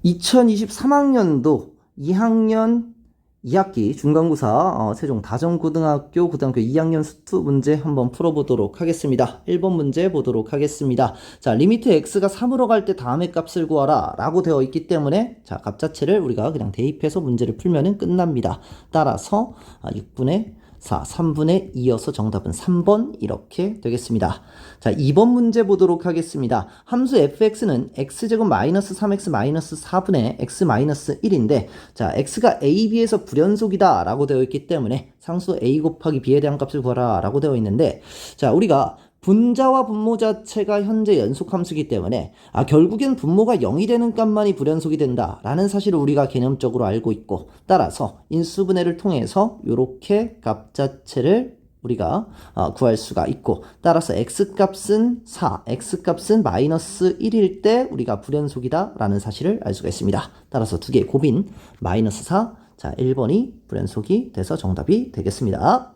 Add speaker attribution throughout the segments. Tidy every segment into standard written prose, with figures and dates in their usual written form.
Speaker 1: 2023학년도 2학년 2학기 중간고사 세종 다정고등학교 고등학교 2학년 수투 문제 한번 풀어보도록 하겠습니다. 1번 문제 보도록 하겠습니다. 자, 리미트 x가 3으로 갈 때 다음의 값을 구하라 라고 되어 있기 때문에 자, 값 자체를 우리가 그냥 대입해서 문제를 풀면은 끝납니다. 따라서 6분의 4, 3분의 2여서 정답은 3번 이렇게 되겠습니다. 자, 2번 문제 보도록 하겠습니다. 함수 fx는 x제곱 마이너스 3x 마이너스 4분의 x 마이너스 1인데 자, x가 a, b에서 불연속이다 라고 되어 있기 때문에 상수 a 곱하기 b에 대한 값을 구하라 라고 되어 있는데 자, 우리가 분자와 분모 자체가 현재 연속함수이기 때문에 결국엔 분모가 0이 되는 값만이 불연속이 된다 라는 사실을 우리가 개념적으로 알고 있고 따라서 인수분해를 통해서 이렇게 값 자체를 우리가 구할 수가 있고 따라서 x값은 4, x값은 마이너스 1일 때 우리가 불연속이다 라는 사실을 알 수가 있습니다. 따라서 두 개의 곱인 마이너스 4, 자 1번이 불연속이 돼서 정답이 되겠습니다.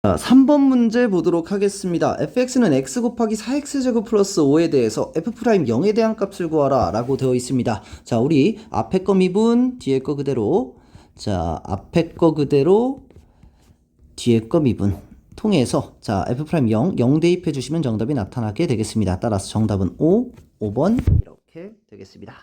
Speaker 1: 자, 3번 문제 보도록 하겠습니다. fx는 x 곱하기 4x제곱 플러스 5에 대해서 f'0에 대한 값을 구하라 라고 되어 있습니다. 자, 우리 앞에 거 미분, 뒤에 거 그대로 자, 앞에 거 그대로 뒤에 거 미분 통해서 자, f'0, 0 대입해 주시면 정답이 나타나게 되겠습니다. 따라서 정답은 5번 이렇게 되겠습니다.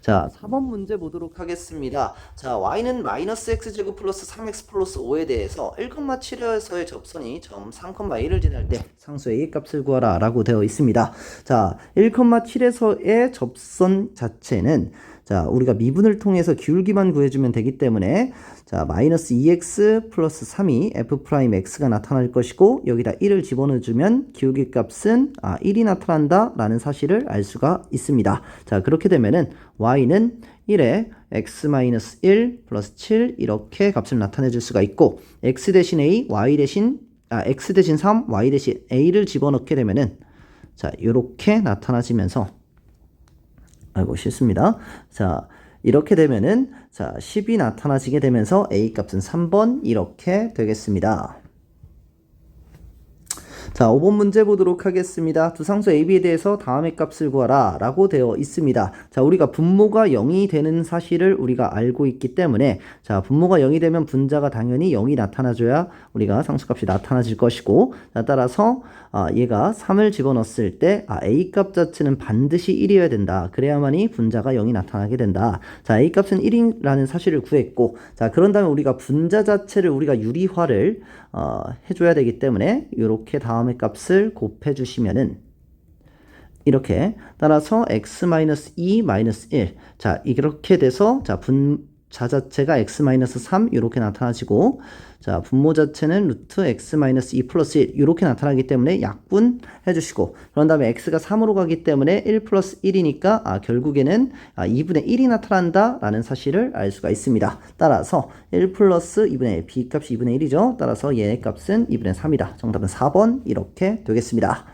Speaker 1: 자, 4번 문제 보도록 하겠습니다. 자, y는 마이너스 x제곱 플러스 3x 플러스 5에 대해서 1,7에서의 접선이 점 3,1을 지날 때 상수 a의 값을 구하라 라고 되어 있습니다. 자, 1,7에서의 접선 자체는 자, 우리가 미분을 통해서 기울기만 구해주면 되기 때문에 자, 마이너스 2x 플러스 3이 f'x가 나타날 것이고 여기다 1을 집어넣어주면 기울기 값은 1이 나타난다 라는 사실을 알 수가 있습니다. 자, 그렇게 되면은 y는 1에 x-1 플러스 7 이렇게 값을 나타내 줄 수가 있고 x 대신 a, x 대신 3, y 대신 a를 집어넣게 되면은 자, 요렇게 나타나지면서 아이고 싫습니다. 자, 이렇게 되면은 자, 10이 나타나지게 되면서 a 값은 3번 이렇게 되겠습니다. 자, 5번 문제 보도록 하겠습니다. 두 상수 a, b에 대해서 다음의 값을 구하라 라고 되어 있습니다. 자, 우리가 분모가 0이 되는 사실을 우리가 알고 있기 때문에 자, 분모가 0이 되면 분자가 당연히 0이 나타나줘야 우리가 상수값이 나타나질 것이고 자, 따라서 얘가 3을 집어넣었을 때 a 값 자체는 반드시 1이어야 된다. 그래야만이 분자가 0이 나타나게 된다. 자, a 값은 1이라는 사실을 구했고 자, 그런 다음에 우리가 분자 자체를 우리가 유리화를 해줘야 되기 때문에 이렇게 다음의 값을 곱해 주시면은 이렇게 따라서 x-2 1 자, 이렇게 돼서 자, 분자 자체가 x-3 이렇게 나타나지고 자, 분모 자체는 루트 x-2 플러스 1 이렇게 나타나기 때문에 약분 해주시고 그런 다음에 x가 3으로 가기 때문에 1 플러스 1이니까 결국에는 2분의 1이 나타난다 라는 사실을 알 수가 있습니다. 따라서 1 플러스 2분의 1, b 값이 2분의 1이죠. 따라서 얘의 값은 2분의 3이다. 정답은 4번 이렇게 되겠습니다.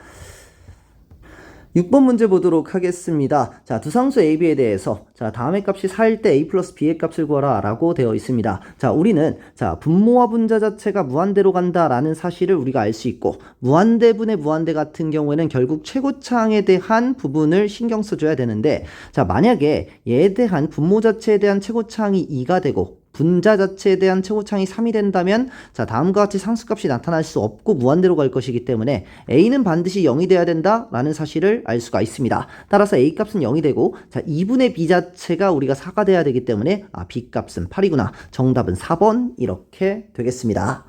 Speaker 1: 6번 문제 보도록 하겠습니다. 자, 두 상수 a, b에 대해서 자, 다음의 값이 4일 때 a 플러스 b의 값을 구하라 라고 되어 있습니다. 자, 우리는 자, 분모와 분자 자체가 무한대로 간다 라는 사실을 우리가 알 수 있고 무한대분의 무한대 같은 경우에는 결국 최고차항에 대한 부분을 신경 써줘야 되는데 자, 만약에 얘에 대한 분모 자체에 대한 최고차항이 2가 되고 분자 자체에 대한 최고차항이 3이 된다면 자, 다음과 같이 상수값이 나타날 수 없고 무한대로 갈 것이기 때문에 a는 반드시 0이 돼야 된다 라는 사실을 알 수가 있습니다. 따라서 a 값은 0이 되고 자, 2분의 b 자체가 우리가 4가 돼야 되기 때문에 b 값은 8이구나. 정답은 4번 이렇게 되겠습니다.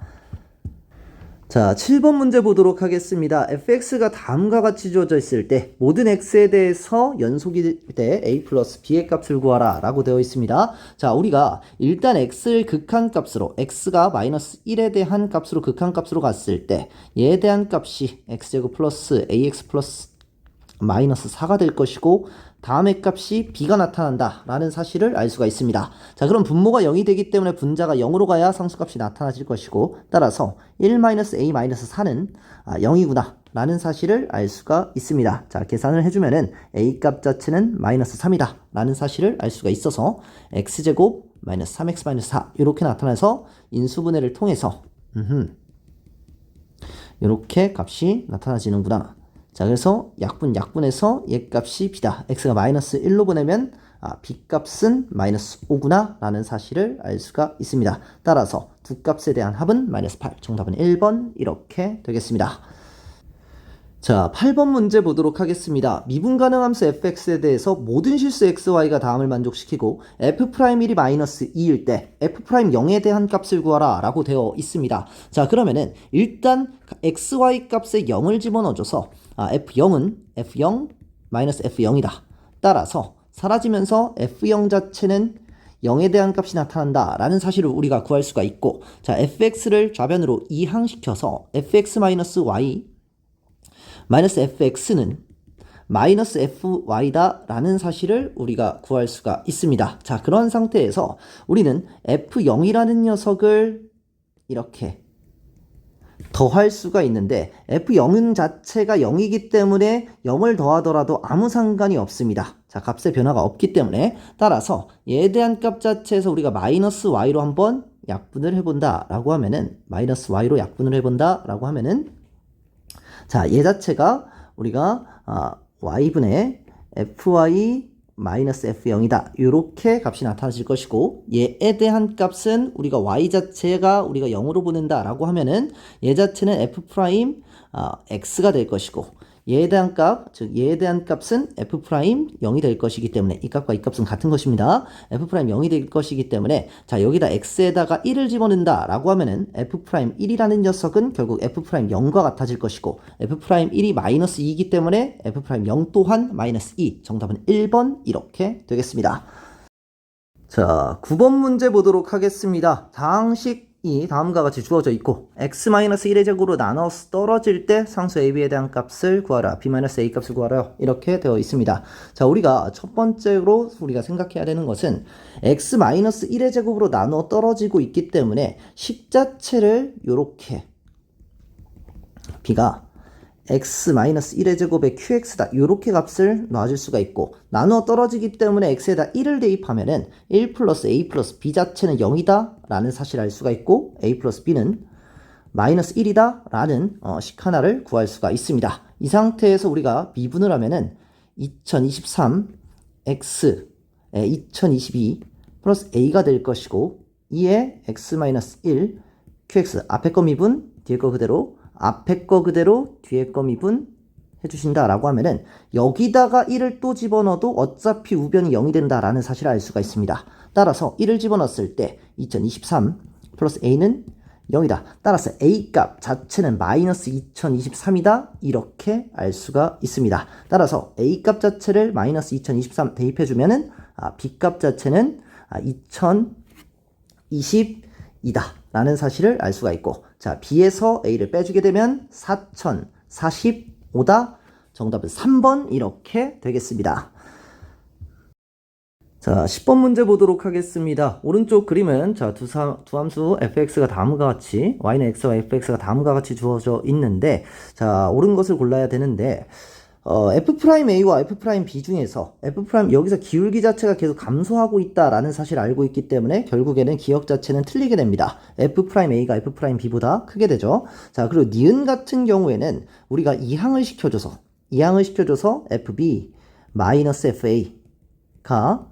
Speaker 1: 자, 7번 문제 보도록 하겠습니다. fx가 다음과 같이 주어져 있을 때 모든 x에 대해서 연속일 때 a 플러스 b의 값을 구하라 라고 되어 있습니다. 자, 우리가 일단 x를 극한값으로 x가 마이너스 1에 대한 값으로 극한값으로 갔을 때 얘에 대한 값이 x제곱 플러스 ax 플러스 마이너스 4가 될 것이고 다음의 값이 b가 나타난다 라는 사실을 알 수가 있습니다. 자, 그럼 분모가 0이 되기 때문에 분자가 0으로 가야 상수값이 나타나질 것이고 따라서 1-a-4는 0이구나 라는 사실을 알 수가 있습니다. 자, 계산을 해주면은 a 값 자체는 마이너스 3이다 라는 사실을 알 수가 있어서 x제곱 마이너스 3x 마이너스 4 이렇게 나타나서 인수분해를 통해서 이렇게 값이 나타나지는구나. 자, 그래서 약분에서 얘 값이 b다. x가 마이너스 1로 보내면 b 값은 마이너스 5구나 라는 사실을 알 수가 있습니다. 따라서 두 값에 대한 합은 마이너스 8. 정답은 1번 이렇게 되겠습니다. 자, 8번 문제 보도록 하겠습니다. 미분 가능 함수 fx에 대해서 모든 실수 xy가 다음을 만족시키고 f'1이 마이너스 2일 때 f'0에 대한 값을 구하라 라고 되어 있습니다. 자, 그러면은 일단 xy 값에 0을 집어넣어줘서 f0은 f0 마이너스 f0이다. 따라서 사라지면서 f0 자체는 0에 대한 값이 나타난다 라는 사실을 우리가 구할 수가 있고, 자, fx를 좌변으로 이항시켜서 fx-y 마이너스 fx는 마이너스 fy다 라는 사실을 우리가 구할 수가 있습니다. 자, 그런 상태에서 우리는 f0이라는 녀석을 이렇게 더할 수가 있는데 f0은 자체가 0이기 때문에 0을 더하더라도 아무 상관이 없습니다. 자, 값의 변화가 없기 때문에 따라서 얘에 대한 값 자체에서 우리가 마이너스 y로 한번 약분을 해본다 라고 하면은 마이너스 y로 약분을 해본다 라고 하면은 자, 얘 자체가 우리가 y분의 fy 마이너스 f0이다. 이렇게 값이 나타나질 것이고, 얘에 대한 값은 우리가 y 자체가 우리가 0으로 보낸다 라고 하면은 얘 자체는 f 프라임 x가 될 것이고, 얘에 대한 값, 즉 얘에 대한 값은 f 프라임 0이 될 것이기 때문에 이 값과 이 값은 같은 것입니다. f 프라임 0이 될 것이기 때문에 자, 여기다 x에다가 1을 집어넣는다 라고 하면은 f 프라임 1이라는 녀석은 결국 f 프라임 0과 같아질 것이고, f 프라임 1이 마이너스 2이기 때문에 f 프라임 0 또한 마이너스 2. 정답은 1번 이렇게 되겠습니다. 자, 9번 문제 보도록 하겠습니다. 상식이 다음과 같이 주어져 있고 x-1의 제곱으로 나눠서 떨어질 때 상수 ab에 대한 값을 구하라. b-a 값을 구하라. 이렇게 되어 있습니다. 자, 우리가 첫 번째로 우리가 생각해야 되는 것은 x-1의 제곱으로 나눠 떨어지고 있기 때문에 10 자체를 이렇게 b가 x-1의 제곱에 qx다. 이렇게 값을 놔줄 수가 있고, 나누어 떨어지기 때문에 x에다 1을 대입하면은 1 플러스 a 플러스 b 자체는 0이다 라는 사실을 알 수가 있고, a 플러스 b는 마이너스 1이다 라는 식 하나를 구할 수가 있습니다. 이 상태에서 우리가 미분을 하면은 2023 x 2022 플러스 a가 될 것이고, 2에 x-1 qx 앞에 거 미분 뒤에 거 그대로, 앞에 거 그대로 뒤에 거 미분 해주신다 라고 하면은 여기다가 1을 또 집어넣어도 어차피 우변이 0이 된다라는 사실을 알 수가 있습니다. 따라서 1을 집어넣었을 때 2023 플러스 a는 0이다. 따라서 a 값 자체는 마이너스 2023이다. 이렇게 알 수가 있습니다. 따라서 a 값 자체를 마이너스 2023 대입해주면은 b 값 자체는 2022다 라는 사실을 알 수가 있고, 자, b에서 a를 빼주게 되면 4045다. 정답은 3번 이렇게 되겠습니다. 자, 10번 문제 보도록 하겠습니다. 오른쪽 그림은 자, 두 함수 fx가 다음과 같이 y는 x와 fx가 다음과 같이 주어져 있는데, 자, 옳은 것을 골라야 되는데 f'A와 f'B 중에서 f'A 여기서 기울기 자체가 계속 감소하고 있다라는 사실을 알고 있기 때문에 결국에는 기억 자체는 틀리게 됩니다. f'A가 f'B보다 크게 되죠. 자, 그리고 니은 같은 경우에는 우리가 이항을 시켜줘서 fB 마이너스 FA가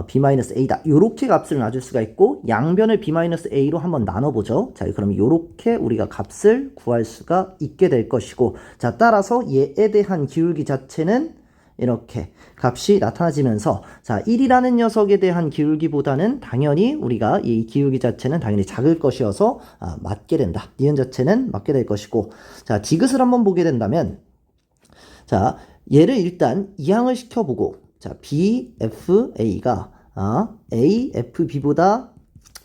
Speaker 1: B-A다. 요렇게 값을 놔줄 수가 있고, 양변을 B-A로 한번 나눠보죠. 자, 그럼 요렇게 우리가 값을 구할 수가 있게 될 것이고, 자, 따라서 얘에 대한 기울기 자체는 이렇게 값이 나타나지면서, 자, 1이라는 녀석에 대한 기울기보다는 당연히 우리가 이 기울기 자체는 당연히 작을 것이어서 맞게 된다. 니은 자체는 맞게 될 것이고, 자, 디귿을 한번 보게 된다면, 자, 얘를 일단 이항을 시켜보고, 자, BFA가 AFB보다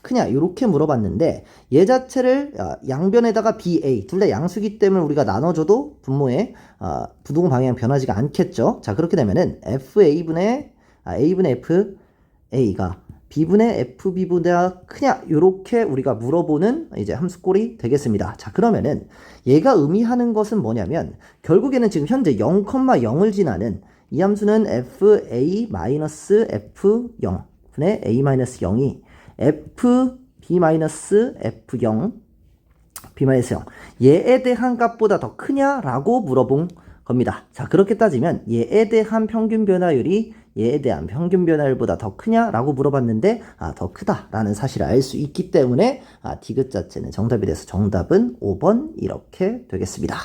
Speaker 1: 크냐 이렇게 물어봤는데, 얘 자체를 양변에다가 BA 둘 다 양수기 때문에 우리가 나눠줘도 분모의 부동 방향 변하지가 않겠죠. 자, 그렇게 되면은 FA분의 A분의 FA가 B분의 FB보다 크냐 이렇게 우리가 물어보는 이제 함수꼴이 되겠습니다. 자, 그러면은 얘가 의미하는 것은 뭐냐면 결국에는 지금 현재 0,0을 지나는 이 함수는 fa-f0 분의 a-0이 fb-f0 b-0 얘에 대한 값보다 더 크냐라고 물어본 겁니다. 자, 그렇게 따지면 얘에 대한 평균 변화율이 얘에 대한 평균 변화율보다 더 크냐라고 물어봤는데 더 크다라는 사실을 알 수 있기 때문에 디귿 자체는 정답이 돼서 정답은 5번 이렇게 되겠습니다.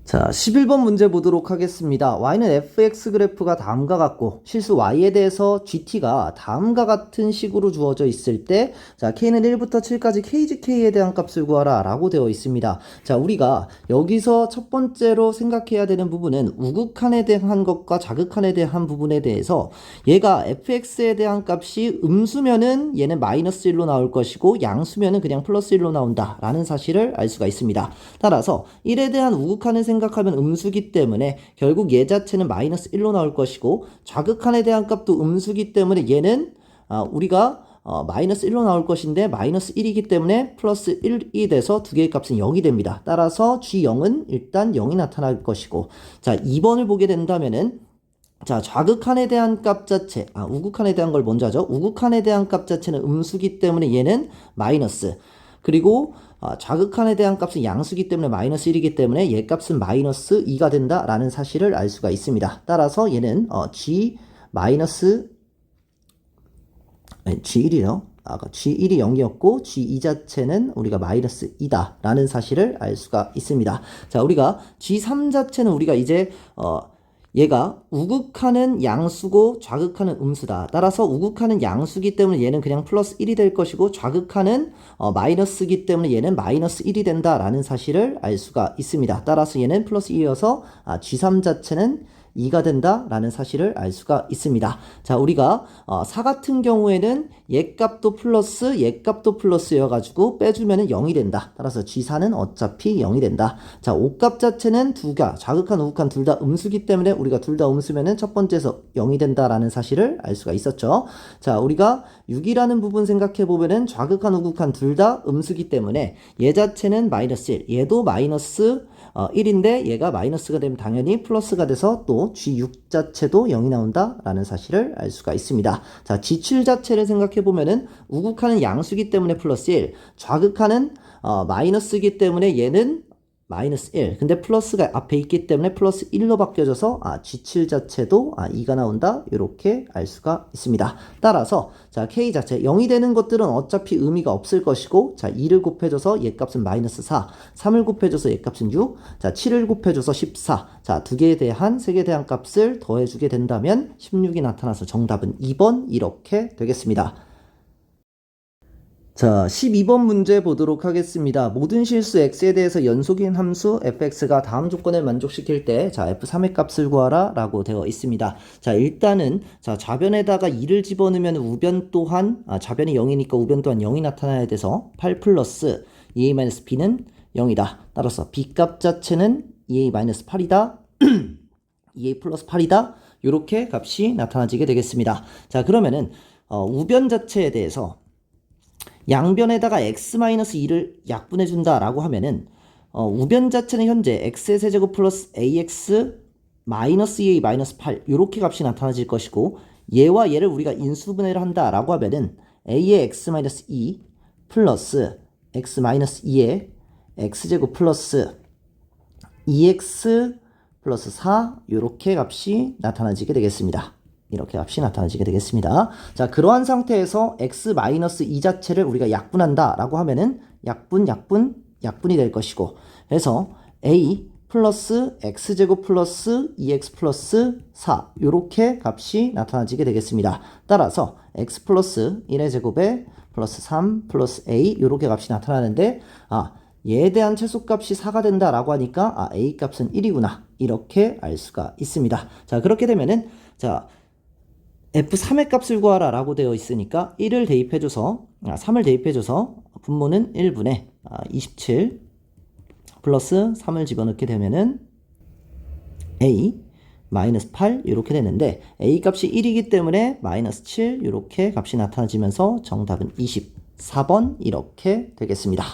Speaker 1: 자, 11번 문제 보도록 하겠습니다. y는 fx 그래프가 다음과 같고 실수 y에 대해서 gt가 다음과 같은 식으로 주어져 있을 때 자, k는 1부터 7까지 kgk에 대한 값을 구하라 라고 되어 있습니다. 자, 우리가 여기서 첫 번째로 생각해야 되는 부분은 우극한에 대한 것과 자극한에 대한 부분에 대해서 얘가 fx에 대한 값이 음수면은 얘는 마이너스 1로 나올 것이고 양수면은 그냥 플러스 1로 나온다 라는 사실을 알 수가 있습니다. 따라서 1에 대한 우극한을 생각하면 음수기 때문에 결국 얘 자체는 마이너스 1로 나올 것이고 좌극한에 대한 값도 음수기 때문에 얘는 우리가 마이너스 1로 나올 것인데 마이너스 1이기 때문에 플러스 1이 돼서 두 개의 값은 0이 됩니다. 따라서 G0은 일단 0이 나타날 것이고 자 2번을 보게 된다면은 자, 좌극한에 대한 값 자체, 우극한에 대한 걸 먼저 하죠. 우극한에 대한 값 자체는 음수기 때문에 얘는 마이너스. 그리고 좌극한에 대한 값은 양수기 때문에 마이너스 1이기 때문에 얘 값은 마이너스 2가 된다라는 사실을 알 수가 있습니다. 따라서 얘는 G 마이너스 G1이요. 아까 G1이 0이었고 G2 자체는 우리가 마이너스 2다 라는 사실을 알 수가 있습니다. 자, 우리가 G3 자체는 우리가 이제 얘가 우극한은 양수고 좌극한은 음수다. 따라서 우극한은 양수기 때문에 얘는 그냥 플러스 1이 될 것이고 좌극한은 마이너스기 때문에 얘는 마이너스 1이 된다라는 사실을 알 수가 있습니다. 따라서 얘는 플러스 2여서 G3 자체는 2가 된다라는 사실을 알 수가 있습니다. 자, 우리가 4 같은 경우에는 얘 값도 플러스 얘 값도 플러스여가지고 빼주면 0이 된다. 따라서 G4는 어차피 0이 된다. 자, 5 값 자체는 두 개, 좌극한, 우극한 둘 다 음수기 때문에 우리가 둘 다 음수면은 첫 번째에서 0이 된다라는 사실을 알 수가 있었죠. 자, 우리가 6이라는 부분 생각해보면은 좌극한, 우극한 둘 다 음수기 때문에 얘 자체는 마이너스 1, 얘도 마이너스 1인데 얘가 마이너스가 되면 당연히 플러스가 돼서 또 G6 자체도 0이 나온다라는 사실을 알 수가 있습니다. 자, G7 자체를 생각해보면은 우극한은 양수기 때문에 플러스 1, 좌극한은 마이너스기 때문에 얘는 마이너스 1. 근데 플러스가 앞에 있기 때문에 플러스 1로 바뀌어져서 G7 자체도 2가 나온다. 이렇게 알 수가 있습니다. 따라서 자, K 자체 0이 되는 것들은 어차피 의미가 없을 것이고 자, 2를 곱해줘서 얘 값은 마이너스 4. 3을 곱해줘서 얘 값은 6. 자, 7을 곱해줘서 14. 자, 두 개에 대한 세 개에 대한 값을 더해주게 된다면 16이 나타나서 정답은 2번 이렇게 되겠습니다. 자, 12번 문제 보도록 하겠습니다. 모든 실수 x에 대해서 연속인 함수 fx가 다음 조건을 만족시킬 때 자, f3의 값을 구하라 라고 되어 있습니다. 자, 일단은 자, 좌변에다가 2를 집어넣으면 우변 또한 좌변이 0이니까 우변 또한 0이 나타나야 돼서 8 플러스 2a-b는 0이다. 따라서 b 값 자체는 2a-8이다. 2a 플러스 8이다. 이렇게 값이 나타나지게 되겠습니다. 자, 그러면은 우변 자체에 대해서 양변에다가 x-2를 약분해준다 라고 하면은 우변 자체는 현재 x의 세제곱 플러스 ax 마이너스 2a 마이너스 8 이렇게 값이 나타나질 것이고 얘와 얘를 우리가 인수분해를 한다 라고 하면은 a의 x-2 플러스 x-2의 x제곱 플러스 2x 플러스 4 이렇게 값이 나타나지게 되겠습니다. 이렇게 값이 나타나지게 되겠습니다. 자, 그러한 상태에서 x-2 자체를 우리가 약분한다 라고 하면은 약분이 될 것이고 그래서 a 플러스 x제곱 플러스 2x 플러스 4 이렇게 값이 나타나지게 되겠습니다. 따라서 x 플러스 1의 제곱에 플러스 3 플러스 a 이렇게 값이 나타나는데 얘에 대한 최소값이 4가 된다라고 하니까 a 값은 1이구나 이렇게 알 수가 있습니다. 자, 그렇게 되면은 자, f3의 값을 구하라 라고 되어 있으니까 1을 대입해줘서 3을 대입해줘서 분모는 1분의 27 플러스 3을 집어넣게 되면은 a 마이너스 8 이렇게 되는데 a 값이 1이기 때문에 마이너스 7 이렇게 값이 나타나지면서 정답은 24번 이렇게 되겠습니다.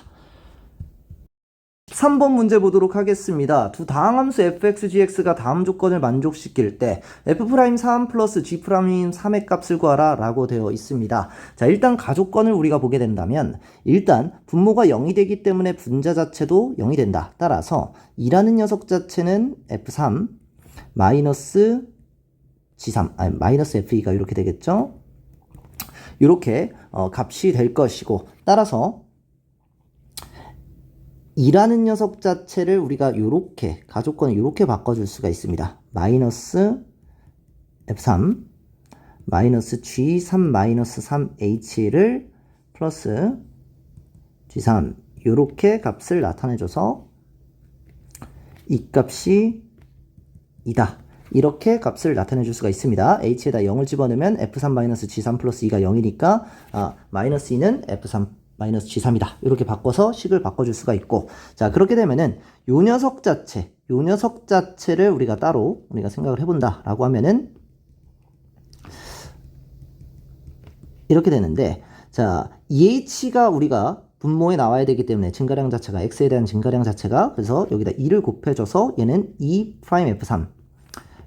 Speaker 1: 13번 문제 보도록 하겠습니다. 두 다항함수 fx, gx가 다음 조건을 만족시킬 때 f'3 플러스 g'3의 값을 구하라 라고 되어 있습니다. 자, 일단 가조건을 우리가 보게 된다면 일단 분모가 0이 되기 때문에 분자 자체도 0이 된다. 따라서 2라는 녀석 자체는 f3 마이너스 g3 아니 마이너스 f2가 이렇게 되겠죠. 이렇게 값이 될 것이고, 따라서 2라는 녀석 자체를 우리가 이렇게 가조건을 이렇게 바꿔줄 수가 있습니다. 마이너스 f3 마이너스 g3 마이너스 3h를 플러스 g3 이렇게 값을 나타내줘서 이 값이 2다. 이렇게 값을 나타내줄 수가 있습니다. h에다 0을 집어넣으면 f3 마이너스 g3 플러스 2가 0이니까 마이너스 2는 f3 마이너스 g3이다. 이렇게 바꿔서 식을 바꿔줄 수가 있고, 자, 그렇게 되면은 요 녀석 자체를 우리가 따로 우리가 생각을 해본다 라고 하면은 이렇게 되는데, 자, EH가 우리가 분모에 나와야 되기 때문에 증가량 자체가 x에 대한 증가량 자체가, 그래서 여기다 2를 곱해줘서 얘는 2'f3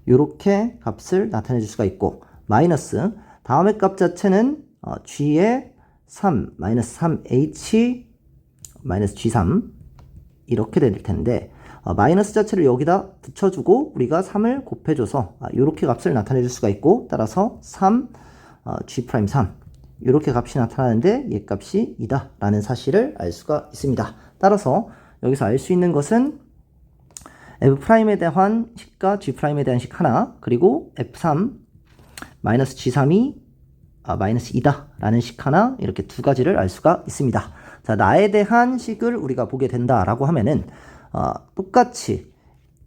Speaker 1: 요렇게 값을 나타내 줄 수가 있고, 마이너스 다음의 값 자체는 g의 3 마이너스 3h 마이너스 g3 이렇게 될 텐데, 마이너스 자체를 여기다 붙여주고 우리가 3을 곱해줘서 이렇게 값을 나타내 줄 수가 있고, 따라서 3 g'3 이렇게 값이 나타나는데 얘 값이 2다 라는 사실을 알 수가 있습니다. 따라서 여기서 알 수 있는 것은 f'에 대한 식과 g'에 대한 식 하나, 그리고 f3 마이너스 g3이 마이너스 2다 라는 식 하나, 이렇게 두 가지를 알 수가 있습니다. 자, 나에 대한 식을 우리가 보게 된다 라고 하면은 똑같이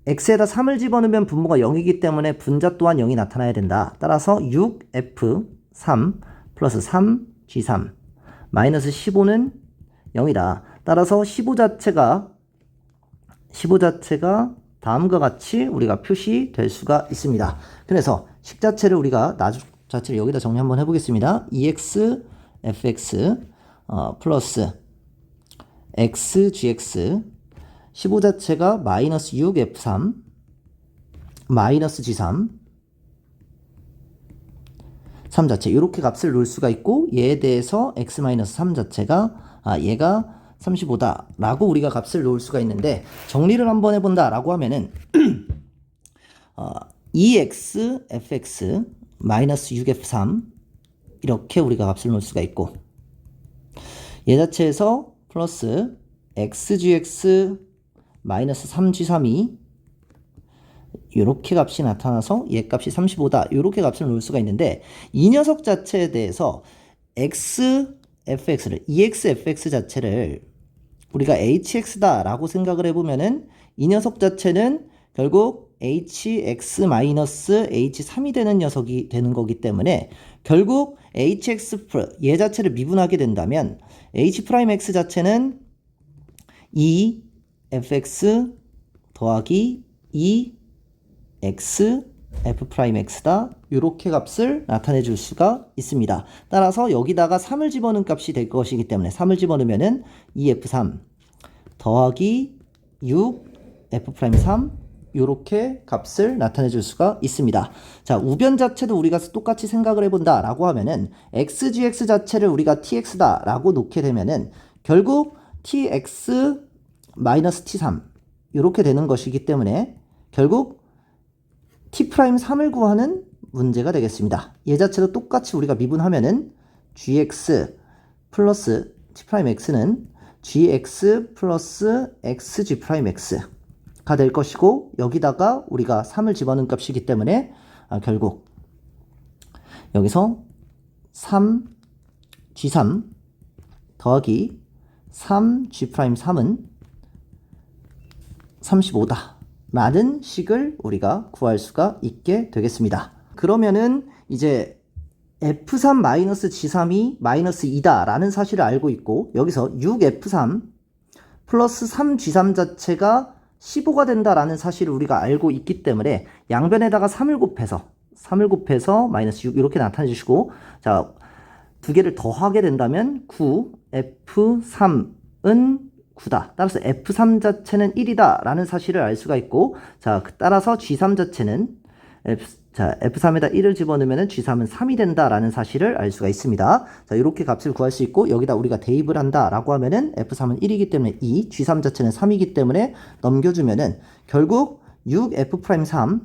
Speaker 1: x에다 3을 집어넣으면 분모가 0이기 때문에 분자 또한 0이 나타나야 된다. 따라서 6f3 플러스 3g3 마이너스 15는 0이다. 따라서 15 자체가 다음과 같이 우리가 표시될 수가 있습니다. 그래서 식 자체를 우리가 자체를 여기다 정리 한번 해보겠습니다. 2x fx 플러스 x gx 15 자체가 마이너스 6f3 마이너스 g3 3 자체 이렇게 값을 놓을 수가 있고, 얘에 대해서 x-3 자체가 얘가 35다 라고 우리가 값을 놓을 수가 있는데, 정리를 한번 해본다 라고 하면은 2x fx 마이너스 6f3 이렇게 우리가 값을 놓을 수가 있고, 얘 자체에서 플러스 xgx 마이너스 3g3이 이렇게 값이 나타나서 얘 값이 35다 이렇게 값을 놓을 수가 있는데, 이 녀석 자체에 대해서 xfx를 exfx 자체를 우리가 hx다 라고 생각을 해보면은 이 녀석 자체는 결국 hx-h3이 되는 녀석이 되는 거기 때문에, 결국 hx 얘 자체를 미분하게 된다면 h'x 자체는 2fx 더하기 2x f'x다 이렇게 값을 나타내 줄 수가 있습니다. 따라서 여기다가 3을 집어넣은 값이 될 것이기 때문에 3을 집어넣으면은 2f3 더하기 6f'3 이렇게 값을 나타내 줄 수가 있습니다. 자, 우변 자체도 우리가 똑같이 생각을 해본다 라고 하면은 xgx 자체를 우리가 tx다 라고 놓게 되면은 결국 tx 마이너스 t3 이렇게 되는 것이기 때문에 결국 t'3을 구하는 문제가 되겠습니다. 얘 자체도 똑같이 우리가 미분하면은 gx 플러스 t'x는 gx 플러스 xg'x가 될 것이고, 여기다가 우리가 3을 집어넣은 값이기 때문에 결국 여기서 3g3 더하기 3g'3은 35다 라는 식을 우리가 구할 수가 있게 되겠습니다. 그러면은 이제 f3-g3이 마이너스 2다 라는 사실을 알고 있고, 여기서 6f3 플러스 3g3 자체가 15가 된다 라는 사실을 우리가 알고 있기 때문에 양변에다가 3을 곱해서 마이너스 6 이렇게 나타내 주시고, 자, 두 개를 더하게 된다면 9f3은 9다. 따라서 F3 자체는 1이다 라는 사실을 알 수가 있고, 자, 따라서 G3 자체는 F3에다 1을 집어넣으면 G3은 3이 된다 라는 사실을 알 수가 있습니다. 자, 이렇게 값을 구할 수 있고, 여기다 우리가 대입을 한다 라고 하면은 F3은 1이기 때문에 2, G3 자체는 3이기 때문에 넘겨주면은 결국 6F'3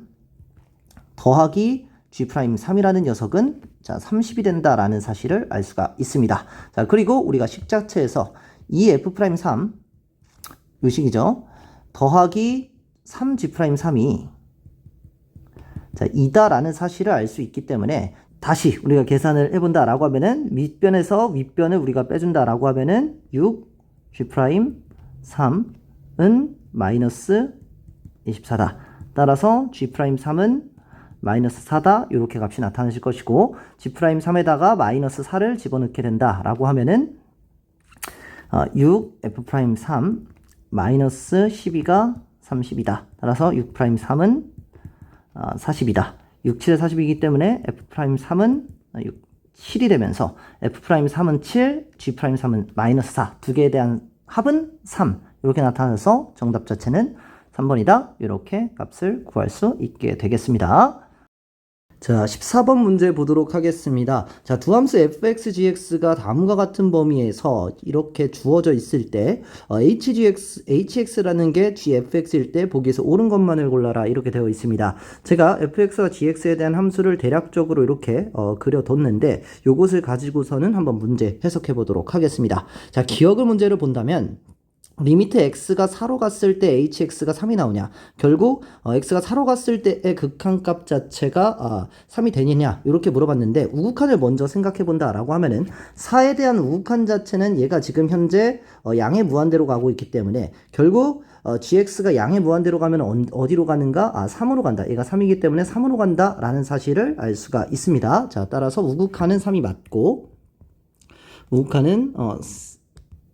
Speaker 1: 더하기 G'3이라는 녀석은 자, 30이 된다라는 사실을 알 수가 있습니다. 자, 그리고 우리가 식 자체에서 2F'3 요 식이죠. 더하기 3G'3이 자, 2다라는 사실을 알 수 있기 때문에 다시 우리가 계산을 해본다라고 하면은 밑변에서 윗변을 우리가 빼준다라고 하면은 6G'3은 마이너스 24다. 따라서 G'3은 마이너스 4다. 이렇게 값이 나타나실 것이고 G'3에다가 마이너스 4를 집어넣게 된다라고 하면은 6F'3 마이너스 12가 30이다. 따라서 6'3은 40이다. 6, 7에 40이기 때문에 F'3은 7이 되면서 F'3은 7, G'3은 마이너스 4. 두 개에 대한 합은 3. 이렇게 나타나서 정답 자체는 3번이다. 이렇게 값을 구할 수 있게 되겠습니다. 자, 14번 문제 보도록 하겠습니다. 자, 두 함수 fx, gx가 다음과 같은 범위에서 이렇게 주어져 있을 때 hx라는 게 gfx일 때 보기에서 옳은 것만을 골라라 이렇게 되어 있습니다. 제가 fx와 gx에 대한 함수를 대략적으로 이렇게 그려뒀는데 요것을 가지고서는 한번 문제 해석해 보도록 하겠습니다. 자, 기억을 문제를 본다면 리미트 x가 4로 갔을 때 hx가 3이 나오냐, 결국 x가 4로 갔을 때의 극한값 자체가 3이 되느냐 이렇게 물어봤는데, 우극한을 먼저 생각해 본다 라고 하면은 4에 대한 우극한 자체는 얘가 지금 현재 양의 무한대로 가고 있기 때문에 결국 gx가 양의 무한대로 가면 어디로 가는가? 3으로 간다. 얘가 3이기 때문에 3으로 간다 라는 사실을 알 수가 있습니다. 자, 따라서 우극한은 3이 맞고 우극한은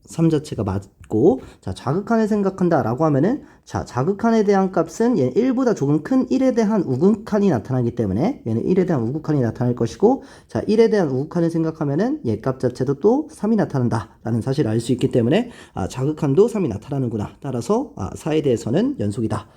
Speaker 1: 3 자체가 맞고, 자, 자극한을 생각한다 라고 하면은, 자, 자극한에 대한 값은 얘는 1보다 조금 큰 1에 대한 우극한이 나타나기 때문에 얘는 1에 대한 우극한이 나타날 것이고, 자, 1에 대한 우극한을 생각하면은 얘 값 자체도 또 3이 나타난다 라는 사실을 알 수 있기 때문에 자극한도 3이 나타나는구나. 따라서 4에 대해서는 연속이다.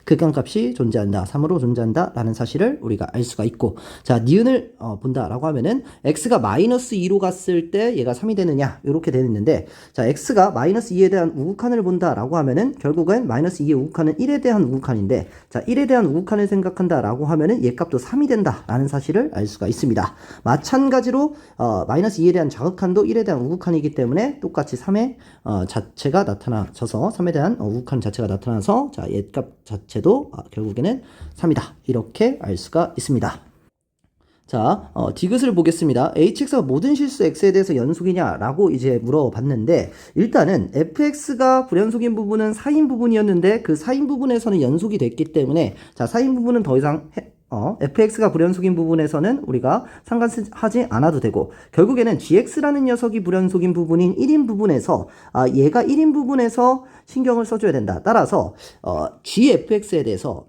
Speaker 1: 극한값이 존재한다. 3으로 존재한다 라는 사실을 우리가 알 수가 있고, 자, 니은을 본다 라고 하면은 x가 마이너스 2로 갔을 때 얘가 3이 되느냐 이렇게 되는데, 자, x가 마이너스 2에 대한 우극한을 본다 라고 하면은 결국은 마이너스 2의 우극한은 1에 대한 우극한인데, 자, 1에 대한 우극한을 생각한다 라고 하면은 얘 값도 3이 된다 라는 사실을 알 수가 있습니다. 마찬가지로 마이너스 2에 대한 자극한도 1에 대한 우극한이기 때문에 똑같이 3의 자체가 나타나셔서 3에 대한 우극한 자체가 나타나서, 자, 얘 값 자체도 결국에는 3이다 이렇게 알 수가 있습니다. 자, 디귿을 보겠습니다. hx가 모든 실수 x에 대해서 연속이냐라고 이제 물어봤는데, 일단은 fx가 불연속인 부분은 4인 부분이었는데 그 4인 부분에서는 연속이 됐기 때문에, 자, 4인 부분은 더 이상 fx가 불연속인 부분에서는 우리가 상관하지 않아도 되고, 결국에는 gx라는 녀석이 불연속인 부분인 1인 부분에서 얘가 1인 부분에서 신경을 써줘야 된다. 따라서 gfx에 대해서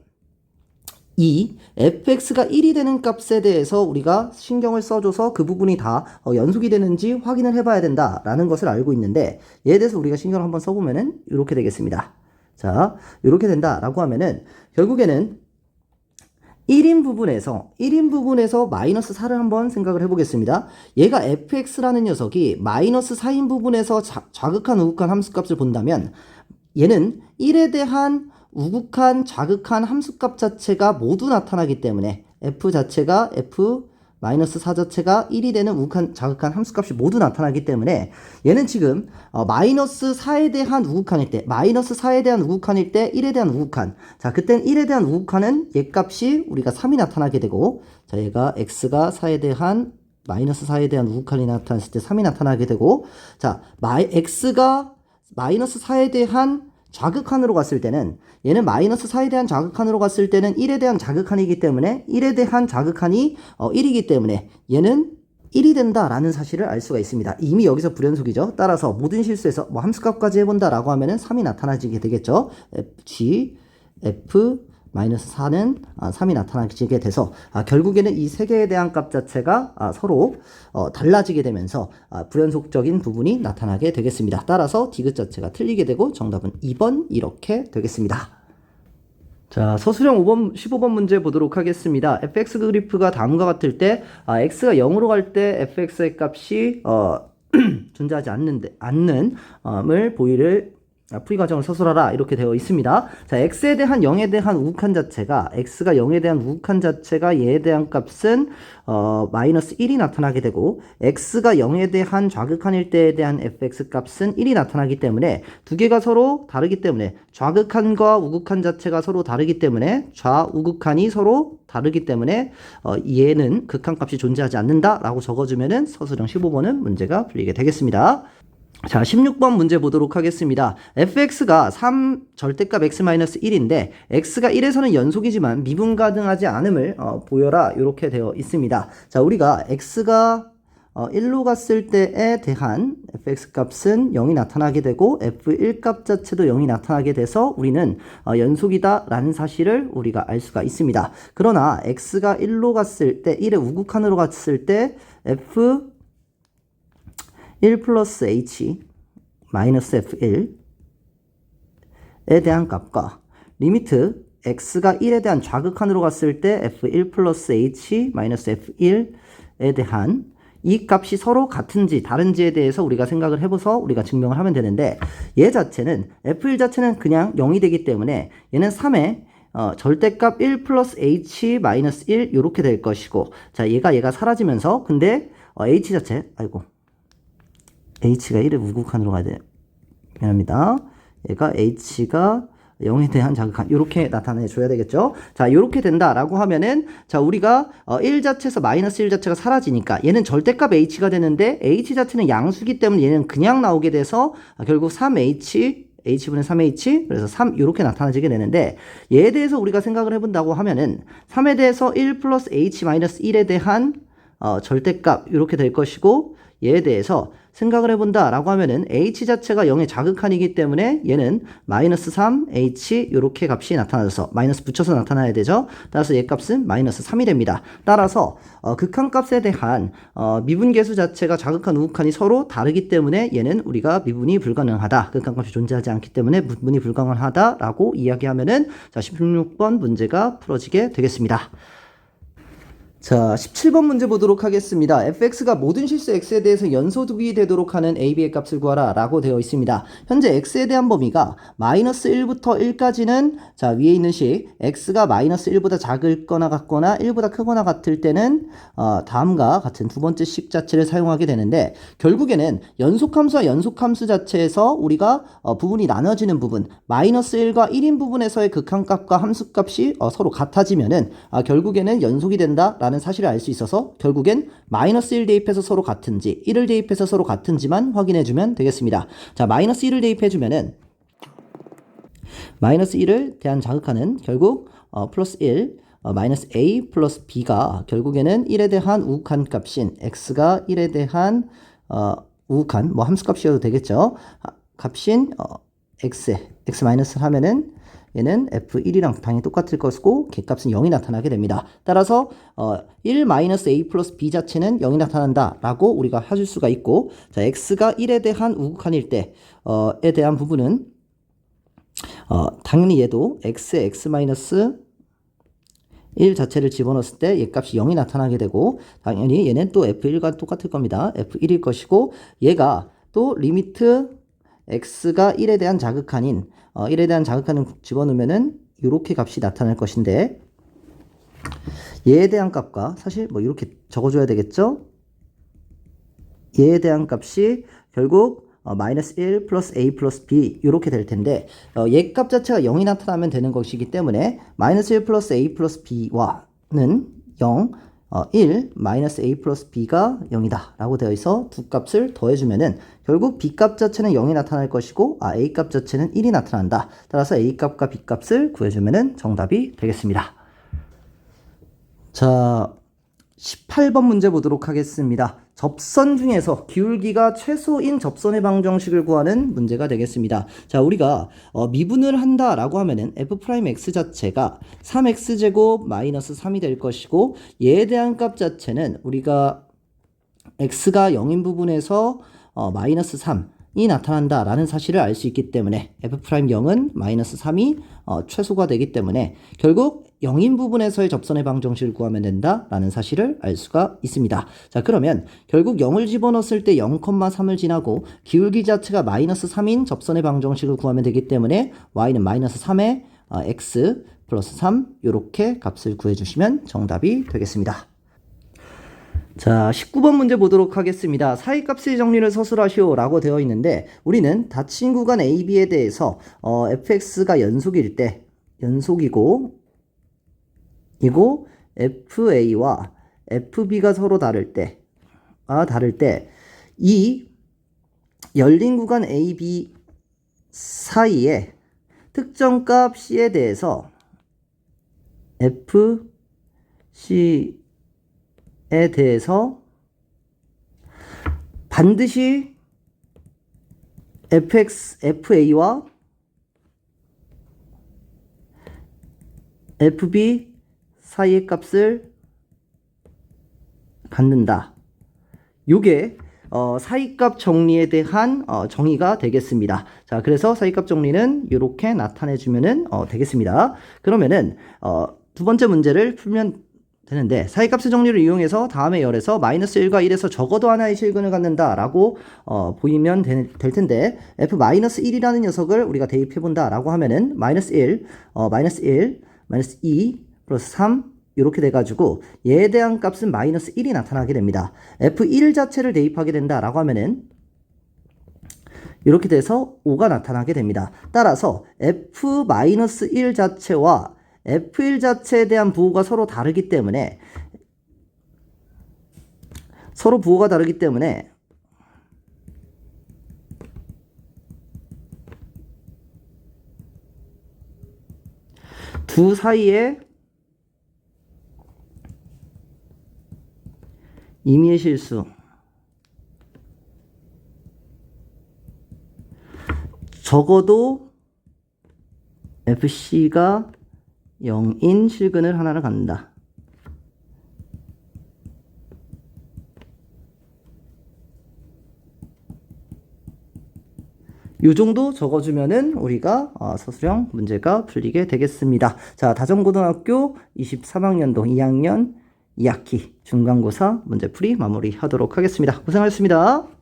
Speaker 1: 이 fx가 1이 되는 값에 대해서 우리가 신경을 써줘서 그 부분이 다 연속이 되는지 확인을 해봐야 된다라는 것을 알고 있는데, 얘에 대해서 우리가 신경을 한번 써보면은 이렇게 되겠습니다. 자, 이렇게 된다라고 하면은 결국에는 1인 부분에서 마이너스 4를 한번 생각을 해보겠습니다. 얘가 fx라는 녀석이 마이너스 4인 부분에서 자극한 우극한 함수값을 본다면, 얘는 1에 대한 우극한, 자극한 함수값 자체가 모두 나타나기 때문에 f 자체가 f-4 자체가 1이 되는 우극한, 자극한 함수값이 모두 나타나기 때문에 얘는 지금 마이너스 4에 대한 우극한일 때, 마이너스 4에 대한 우극한일 때 1에 대한 우극한, 자, 그땐 1에 대한 우극한은 얘 값이 우리가 3이 나타나게 되고, 자, 얘가 x가 4에 대한 마이너스 4에 대한 우극한이 나타났을 때 3이 나타나게 되고, 자, x가 마이너스 4에 대한 자극한으로 갔을 때는, 얘는 마이너스 4에 대한 자극한으로 갔을 때는 1에 대한 자극한이기 때문에 1에 대한 자극한이 1이기 때문에 얘는 1이 된다라는 사실을 알 수가 있습니다. 이미 여기서 불연속이죠. 따라서 모든 실수에서 뭐 함수값까지 해본다라고 하면은 3이 나타나지게 되겠죠. g, f, 마이너스 4는 3이 나타나게 돼서 결국에는 이 세 개에 대한 값 자체가 서로 달라지게 되면서 불연속적인 부분이 나타나게 되겠습니다. 따라서 디귿 자체가 틀리게 되고 정답은 2번 이렇게 되겠습니다. 자, 서술형 5번, 15번 문제 보도록 하겠습니다. fx 그래프가 다음과 같을 때 x가 0으로 갈 때 fx의 값이 존재하지 않는 풀이 과정을 서술하라 이렇게 되어 있습니다. 자, x에 대한 0에 대한 우극한 자체가 x가 0에 대한 우극한 자체가 얘에 대한 값은 마이너스 1이 나타나게 되고 x가 0에 대한 좌극한일 때에 대한 fx 값은 1이 나타나기 때문에 두 개가 서로 다르기 때문에 좌극한과 우극한 자체가 서로 다르기 때문에 좌우극한이 서로 다르기 때문에 얘는 극한값이 존재하지 않는다라고 적어주면은 서술형 15번은 문제가 풀리게 되겠습니다. 자, 16번 문제 보도록 하겠습니다. fx가 3 절대값 x-1인데 x가 1에서는 연속이지만 미분가능하지 않음을 보여라 이렇게 되어 있습니다. 자, 우리가 x가 1로 갔을 때에 대한 fx 값은 0이 나타나게 되고 f1 값 자체도 0이 나타나게 돼서 우리는 연속이다 라는 사실을 우리가 알 수가 있습니다. 그러나 x가 1로 갔을 때 1의 우극한으로 갔을 때 f 1 플러스 h 마이너스 f1에 대한 값과 리미트 x가 1에 대한 좌극한으로 갔을 때 f1 플러스 h 마이너스 f1에 대한 이 값이 서로 같은지 다른지에 대해서 우리가 생각을 해봐서 우리가 증명을 하면 되는데 얘 자체는 f1 자체는 그냥 0이 되기 때문에 얘는 3의 절대값 1 플러스 h 마이너스 1 이렇게 될 것이고 자 얘가 사라지면서 근데 h 자체 h가 1의 우극한으로 가야 돼요. 미안합니다. 얘가 h가 0에 대한 자극한 이렇게 나타내 줘야 되겠죠. 자, 이렇게 된다라고 하면은 자, 우리가 1 자체에서 마이너스 1 자체가 사라지니까 얘는 절대값 h가 되는데 h 자체는 양수기 때문에 얘는 그냥 나오게 돼서 결국 3h h분의 3h 그래서 3 이렇게 나타나지게 되는데 얘에 대해서 우리가 생각을 해본다고 하면은 3에 대해서 1 플러스 h 마이너스 1에 대한 절대값 이렇게 될 것이고 얘에 대해서 생각을 해본다 라고 하면은 h 자체가 0의 자극한이기 때문에 얘는 마이너스 3h 이렇게 값이 나타나서 마이너스 붙여서 나타나야 되죠. 따라서 얘 값은 마이너스 3이 됩니다. 따라서 극한값에 대한 미분계수 자체가 자극한 우극한이 서로 다르기 때문에 얘는 우리가 미분이 불가능하다. 극한값이 존재하지 않기 때문에 미분이 불가능하다 라고 이야기하면은 자 16번 문제가 풀어지게 되겠습니다. 자, 17번 문제 보도록 하겠습니다. fx가 모든 실수 x에 대해서 연소득이 되도록 하는 ab의 값을 구하라 라고 되어 있습니다. 현재 x에 대한 범위가 마이너스 1부터 1까지는 자 위에 있는 식 x가 마이너스 1보다 작거나 같거나 1보다 크거나 같을 때는 다음과 같은 두 번째 식 자체를 사용하게 되는데 결국에는 연속함수와 연속함수 자체에서 우리가 부분이 나눠지는 부분 마이너스 1과 1인 부분에서의 극한값과 함수값이 서로 같아지면은 결국에는 연속이 된다 라는 사실을 알 수 있어서 결국엔 마이너스 1 대입해서 서로 같은지 1을 대입해서 서로 같은지만 확인해주면 되겠습니다. 자, 마이너스 1을 대입해주면은 마이너스 1을 대한 자극하는 결국 플러스 1 마이너스 a 플러스 b가 결국에는 1에 대한 우극한 값인 x가 1에 대한 우극한 뭐 함수값이어도 되겠죠. 값인 x 마이너스를 하면은 얘는 f1이랑 당연히 똑같을 것이고 개값은 0이 나타나게 됩니다. 따라서 1-a 플러스 b 자체는 0이 나타난다 라고 우리가 해줄 수가 있고 자 x가 1에 대한 우극한일 때에 대한 부분은 당연히 얘도 x에 x-1 자체를 집어넣었을 때 얘 값이 0이 나타나게 되고 당연히 얘는 또 f1과 똑같을 겁니다. f1일 것이고 얘가 또 리미트 x가 1에 대한 자극한인 1에 대한 자극한을 집어넣으면은 이렇게 값이 나타날 것인데 얘에 대한 값과 사실 뭐 이렇게 적어줘야 되겠죠. 얘에 대한 값이 결국 마이너스 1 플러스 a 플러스 b 이렇게 될 텐데 얘 값 자체가 0이 나타나면 되는 것이기 때문에 마이너스 1 플러스 a 플러스 b와는 0 1 마이너스 a 플러스 b가 0이다 라고 되어 있어 두 값을 더해주면은 결국 b 값 자체는 0이 나타날 것이고 a 값 자체는 1이 나타난다. 따라서 a 값과 b 값을 구해주면은 정답이 되겠습니다. 자, 18번 문제 보도록 하겠습니다. 접선 중에서 기울기가 최소인 접선의 방정식을 구하는 문제가 되겠습니다. 자, 우리가 미분을 한다라고 하면은 f'x 자체가 3x제곱 마이너스 3이 될 것이고, 얘에 대한 값 자체는 우리가 x가 0인 부분에서 마이너스 3이 나타난다라는 사실을 알 수 있기 때문에 f'0은 마이너스 3이 최소가 되기 때문에 결국 0인 부분에서의 접선의 방정식을 구하면 된다라는 사실을 알 수가 있습니다. 자, 그러면 결국 0을 집어넣었을 때 0,3을 지나고 기울기 자체가 마이너스 3인 접선의 방정식을 구하면 되기 때문에 y는 마이너스 3에 x 플러스 3 이렇게 값을 구해주시면 정답이 되겠습니다. 자, 19번 문제 보도록 하겠습니다. 사이값의 정리를 서술하시오 라고 되어 있는데, 우리는 닫힌 구간 AB에 대해서 fx가 연속일 때, 연속이고 FA와 FB가 서로 다를 때, 이 열린 구간 AB 사이에 특정값 C에 대해서 FC 에 대해서 반드시 FA와 FB 사이의 값을 갖는다. 요게 사이값 정리에 대한 정의가 되겠습니다. 자, 그래서 사이값 정리는 이렇게 나타내주면 되겠습니다. 그러면은 두 번째 문제를 풀면 되는데, 사이값의 정리를 이용해서 다음의 열에서 마이너스 1과 1에서 적어도 하나의 실근을 갖는다 라고 보이면 될 텐데, f-1이라는 녀석을 우리가 대입해 본다 라고 하면은 마이너스 1, 마이너스 2 플러스 3 이렇게 돼가지고 얘에 대한 값은 마이너스 1이 나타나게 됩니다. f1 자체를 대입하게 된다 라고 하면은 이렇게 돼서 5가 나타나게 됩니다. 따라서 f-1 자체와 F1 자체에 대한 부호가 서로 다르기 때문에 두 사이에 임의의 실수, 적어도 FC가 0인 실근을 하나를 갖는다. 요 정도 적어주면은 우리가 서술형 문제가 풀리게 되겠습니다. 자, 다정고등학교 23학년도 2학년 2학기 중간고사 문제풀이 마무리하도록 하겠습니다. 고생하셨습니다.